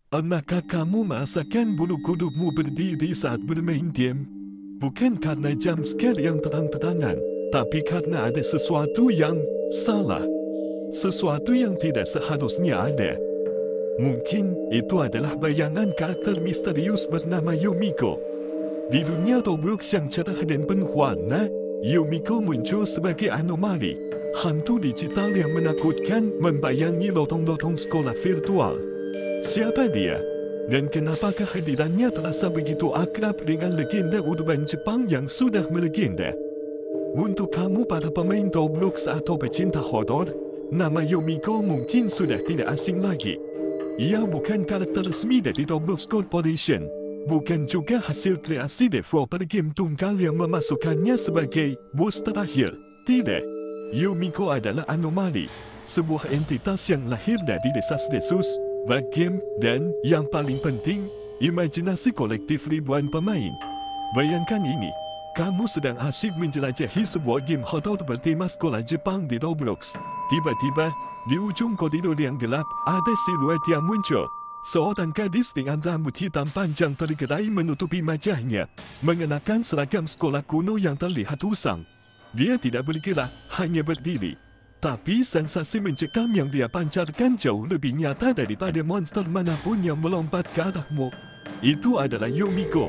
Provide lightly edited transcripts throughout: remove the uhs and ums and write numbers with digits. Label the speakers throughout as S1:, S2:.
S1: Pernahkah kamu merasakan bulu kudukmu berdiri saat bermain game? Bukan karena jam scare yang terang-terangan, tapi karena ada sesuatu yang salah. Sesuatu yang tidak seharusnya ada. Mungkin itu adalah bayangan karakter misterius bernama Yumiko. Di dunia Roblox yang cerah dan penuh warna, Yumiko muncul sebagai anomali. Hantu digital yang menakutkan membayangi lotong-lotong sekolah virtual. Siapa dia? Dan kenapa kehadirannya terasa begitu akrab dengan legenda urban Jepang yang sudah melegenda? Untuk kamu para pemain Roblox atau pecinta horor, nama Yumiko mungkin sudah tidak asing lagi. Ia bukan karakter resmi dari Roblox Corporation, bukan juga hasil kreasi developer game tunggal yang memasukkannya sebagai bos terakhir. Tidak, Yumiko adalah anomali, sebuah entitas yang lahir dari desas-desus, bug game, dan, yang paling penting, imajinasi kolektif ribuan pemain. Bayangkan ini, kamu sedang asyik menjelajahi sebuah game horor bertema sekolah Jepang di Roblox. Tiba-tiba, di ujung koridor yang gelap, ada siluet yang muncul. Seorang gadis dengan rambut hitam panjang tergerai menutupi wajahnya, mengenakan seragam sekolah kuno yang terlihat usang. Dia tidak bergerak, hanya berdiri. Tapi sensasi mencekam yang dia pancarkan jauh lebih nyata daripada monster manapun yang melompat ke arahmu. Itu adalah Yumiko.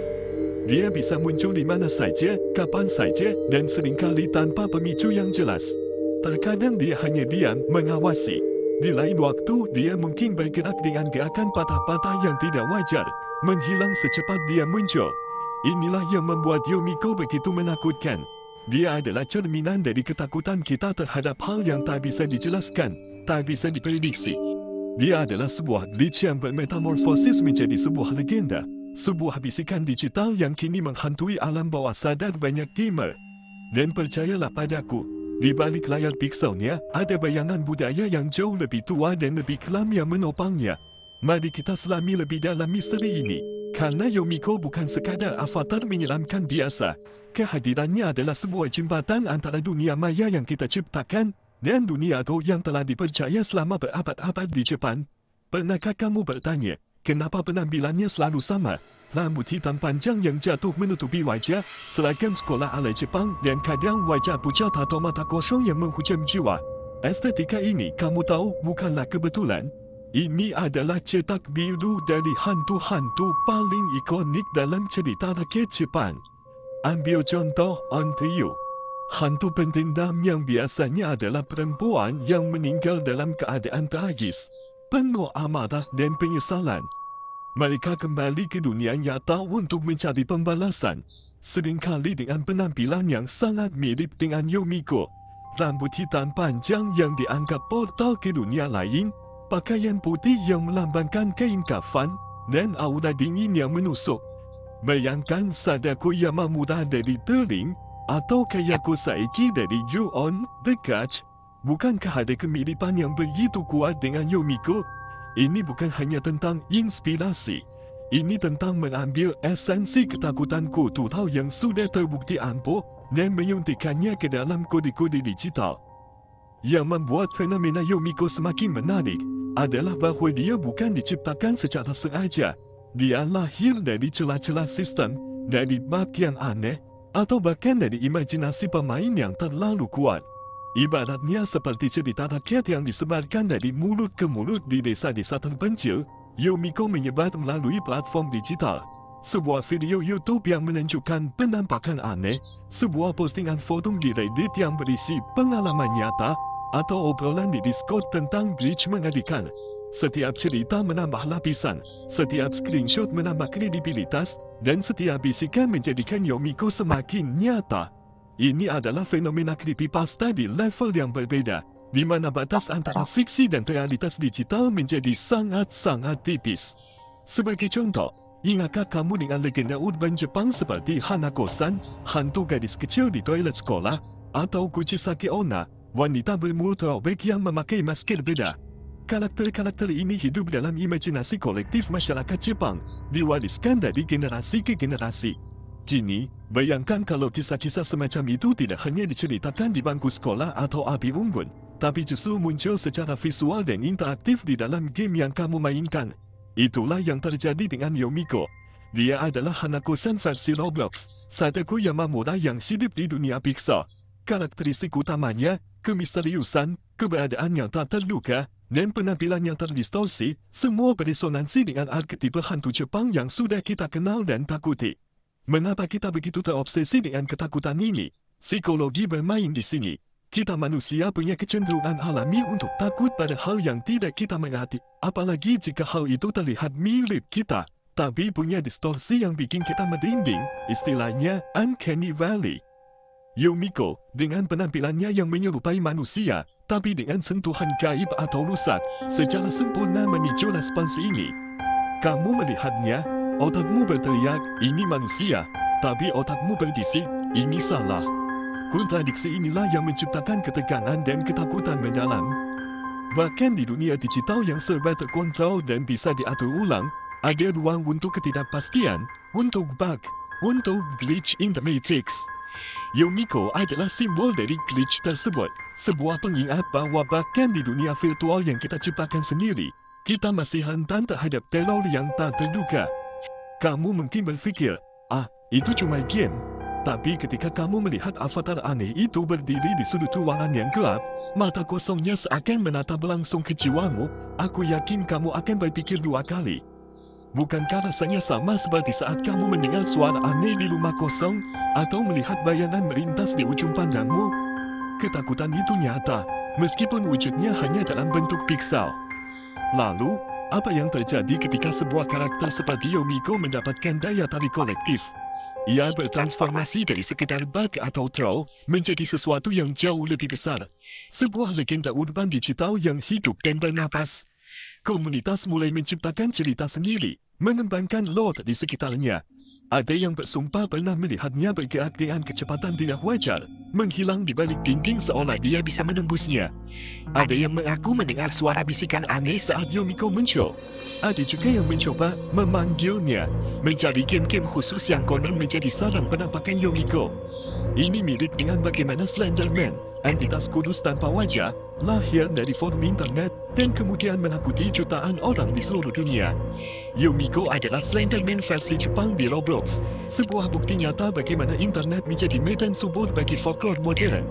S1: Dia bisa muncul di mana saja, kapan saja, dan seringkali tanpa pemicu yang jelas. Terkadang dia hanya diam mengawasi. Di lain waktu, dia mungkin bergerak dengan gerakan patah-patah yang tidak wajar, menghilang secepat dia muncul. Inilah yang membuat Yumiko begitu menakutkan. Dia adalah cerminan dari ketakutan kita terhadap hal yang tak bisa dijelaskan, tak bisa diprediksi. Dia adalah sebuah glitch yang bermetamorfosis menjadi sebuah legenda, sebuah bisikan digital yang kini menghantui alam bawah sadar banyak gamer. Dan percayalah padaku, di balik layar pikselnya ada bayangan budaya yang jauh lebih tua dan lebih kelam yang menopangnya. Mari kita selami lebih dalam misteri ini, karena Yumiko bukan sekadar avatar menyeramkan biasa. Kehadirannya adalah sebuah jembatan antara dunia maya yang kita ciptakan dan dunia roh yang telah dipercaya selama berabad-abad di Jepang. Pernahkah kamu bertanya, kenapa penampilannya selalu sama? Rambut hitam panjang yang jatuh menutupi wajah, seragam sekolah ala Jepang, dan kadang wajah pucat atau mata kosong yang menghujam jiwa. Estetika ini, kamu tahu, bukanlah kebetulan. Ini adalah cetak biru dari hantu-hantu paling ikonik dalam cerita rakyat Jepang. Ambil contoh Onryu. Hantu pendendam yang biasanya adalah perempuan yang meninggal dalam keadaan tragis, penuh amarah dan penyesalan. Mereka kembali ke dunia nyata untuk mencari pembalasan, seringkali dengan penampilan yang sangat mirip dengan Yumiko. Rambut hitam panjang yang dianggap portal ke dunia lain, pakaian putih yang melambangkan kain kafan, dan aura dingin yang menusuk. Bayangkan Sadako Yamamura dari Tering atau Kayako Saeki dari Ju-On The Catch. Bukankah ada kemiripan yang begitu kuat dengan Yumiko? Ini bukan hanya tentang inspirasi. Ini tentang mengambil esensi ketakutan kultural yang sudah terbukti ampuh dan menyuntikkannya ke dalam kode-kode digital. Yang membuat fenomena Yumiko semakin menarik adalah bahawa dia bukan diciptakan secara sengaja. Dia lahir dari celah-celah sistem, dari bug yang aneh, atau bahkan dari imajinasi pemain yang terlalu kuat. Ibaratnya seperti cerita rakyat yang disebarkan dari mulut ke mulut di desa-desa terpencil, Yumiko menyebar melalui platform digital. Sebuah video YouTube yang menunjukkan penampakan aneh, sebuah postingan forum di Reddit yang berisi pengalaman nyata, atau obrolan di Discord tentang glitch mengerikan. Setiap cerita menambah lapisan, setiap screenshot menambah kredibilitas, dan setiap bisikan menjadikan Yumiko semakin nyata. Ini adalah fenomena creepypasta di level yang berbeda, di mana batas antara fiksi dan realitas digital menjadi sangat-sangat tipis. Sebagai contoh, ingatkah kamu dengan legenda urban Jepang seperti Hanako-san, hantu gadis kecil di toilet sekolah, atau Kuchisake Onna, wanita bermulut robek yang memakai masker beda? Karakter-karakter ini hidup dalam imajinasi kolektif masyarakat Jepang, diwariskan dari generasi ke generasi. Kini, bayangkan kalau kisah-kisah semacam itu tidak hanya diceritakan di bangku sekolah atau api unggun, tapi justru muncul secara visual dan interaktif di dalam game yang kamu mainkan. Itulah yang terjadi dengan Yomiko. Dia adalah Hanako-san versi Roblox, Sadako Yamamura yang hidup di dunia Pixar. Karakteristik utamanya, kemisteriusan, keberadaan yang tak terduga, dan penampilan yang terdistorsi, semua beresonansi dengan arketipe hantu Jepang yang sudah kita kenal dan takuti. Mengapa kita begitu terobsesi dengan ketakutan ini? Psikologi bermain di sini. Kita manusia punya kecenderungan alami untuk takut pada hal yang tidak kita mengerti, apalagi jika hal itu terlihat mirip kita, tapi punya distorsi yang bikin kita merinding, istilahnya uncanny valley. Yomiko, dengan penampilannya yang menyerupai manusia, tapi dengan sentuhan gaib atau rusak, secara sempurna memicu respons ini. Kamu melihatnya, otakmu berteriak, ini manusia, tapi otakmu berbisik, ini salah. Kontradiksi inilah yang menciptakan ketegangan dan ketakutan mendalam. Bahkan di dunia digital yang serba terkontrol dan bisa diatur ulang, ada ruang untuk ketidakpastian, untuk bug, untuk glitch in the matrix. Yomiko adalah simbol dari glitch tersebut, sebuah pengingat bahwa bahkan di dunia virtual yang kita ciptakan sendiri, kita masih rentan terhadap teror yang tak terduga. Kamu mungkin berpikir, itu cuma game. Tapi ketika kamu melihat avatar aneh itu berdiri di sudut ruangan yang gelap, mata kosongnya seakan menatap langsung ke jiwamu, aku yakin kamu akan berpikir dua kali. Bukankah rasanya sama seperti saat kamu mendengar suara aneh di rumah kosong, atau melihat bayangan melintas di ujung pandangmu? Ketakutan itu nyata, meskipun wujudnya hanya dalam bentuk piksel. Lalu, apa yang terjadi ketika sebuah karakter seperti Yomiko mendapatkan daya tarik kolektif? Ia bertransformasi dari sekedar bug atau troll menjadi sesuatu yang jauh lebih besar. Sebuah legenda urban digital yang hidup dan bernapas. Komunitas mulai menciptakan cerita sendiri, mengembangkan lore di sekitarnya. Ada yang bersumpah pernah melihatnya bergerak dengan kecepatan tidak wajar, menghilang di balik dinding seolah dia bisa menembusnya. Ada yang mengaku mendengar suara bisikan aneh saat Yomiko muncul. Ada juga yang mencoba memanggilnya, mencari game-game khusus yang konon menjadi sarang penampakan Yomiko. Ini mirip dengan bagaimana Slenderman, entitas kudus tanpa wajah, lahir dari forum internet dan kemudian menakuti jutaan orang di seluruh dunia. Yomiko adalah Slenderman versi Jepang di Roblox, sebuah bukti nyata bagaimana internet menjadi medan subur bagi folklore modern.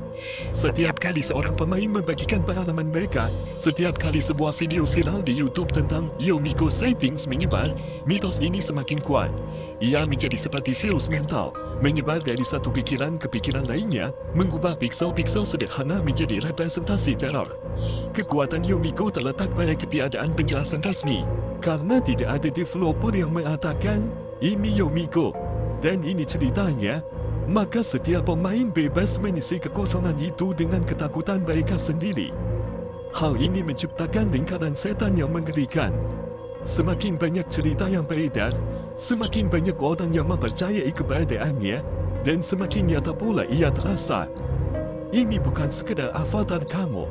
S1: Setiap kali seorang pemain membagikan pengalaman mereka, setiap kali sebuah video viral di YouTube tentang Yomiko sightings menyebar, mitos ini semakin kuat. Ia menjadi seperti virus mental, menyebar dari satu pikiran ke pikiran lainnya, mengubah piksel-piksel sederhana menjadi representasi teror. Kekuatan Yomiko terletak pada ketiadaan penjelasan rasmi, karena tidak ada developer yang mengatakan, ini Yomiko, dan ini ceritanya, maka setiap pemain bebas mengisi kekosongan itu dengan ketakutan mereka sendiri. Hal ini menciptakan lingkaran setan yang mengerikan. Semakin banyak cerita yang beredar, semakin banyak orang yang mempercayai keberadaannya, dan semakin nyata pula ia terasa. Ini bukan sekedar avatar kamu.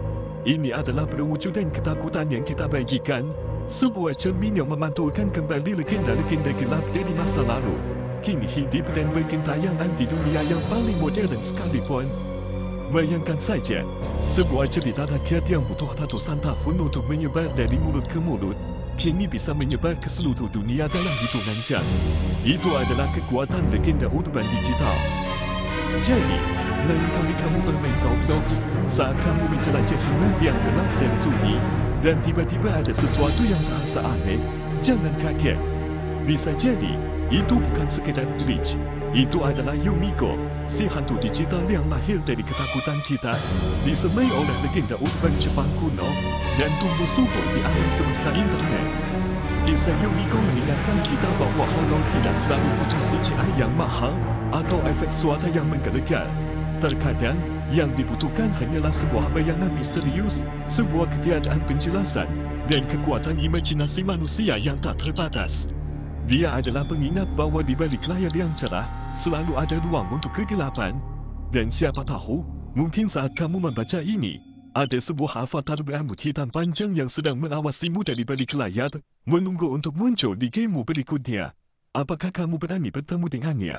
S1: Ini adalah perwujudan ketakutan yang kita bagikan, sebuah cermin yang memantulkan kembali legenda-legenda gelap dari masa lalu. Kini hidup dan bergentayangan di dunia yang paling modern sekalipun. Bayangkan saja, sebuah cerita rakyat yang butuh ratusan tahun untuk menyebar dari mulut ke mulut, kini bisa menyebar ke seluruh dunia dalam hitungan jam. Itu adalah kekuatan legenda urban digital. Jadi, lain kali kamu bermain Roblox, saat kamu menjelajahi map yang gelap dan sunyi, dan tiba-tiba ada sesuatu yang terasa aneh, jangan kaget. Bisa jadi, itu bukan sekedar glitch. Itu adalah Yomiko, si hantu digital yang lahir dari ketakutan kita, disemai oleh legenda urban Jepang kuno, dan tumbuh subur di alam semesta internet. Kisah Yomiko mengingatkan kita bahwa horor tidak selalu butuh CGI yang mahal atau efek suara yang menggelegar. Terkadang, yang dibutuhkan hanyalah sebuah bayangan misterius, sebuah ketiadaan penjelasan, dan kekuatan imajinasi manusia yang tak terbatas. Dia adalah pengingat bahwa di balik layar yang cerah, selalu ada ruang untuk kegelapan. Dan siapa tahu, mungkin saat kamu membaca ini, ada sebuah avatar berambut hitam panjang yang sedang mengawasimu dari balik layar, menunggu untuk muncul di gamemu berikutnya. Apakah kamu berani bertemu dengannya?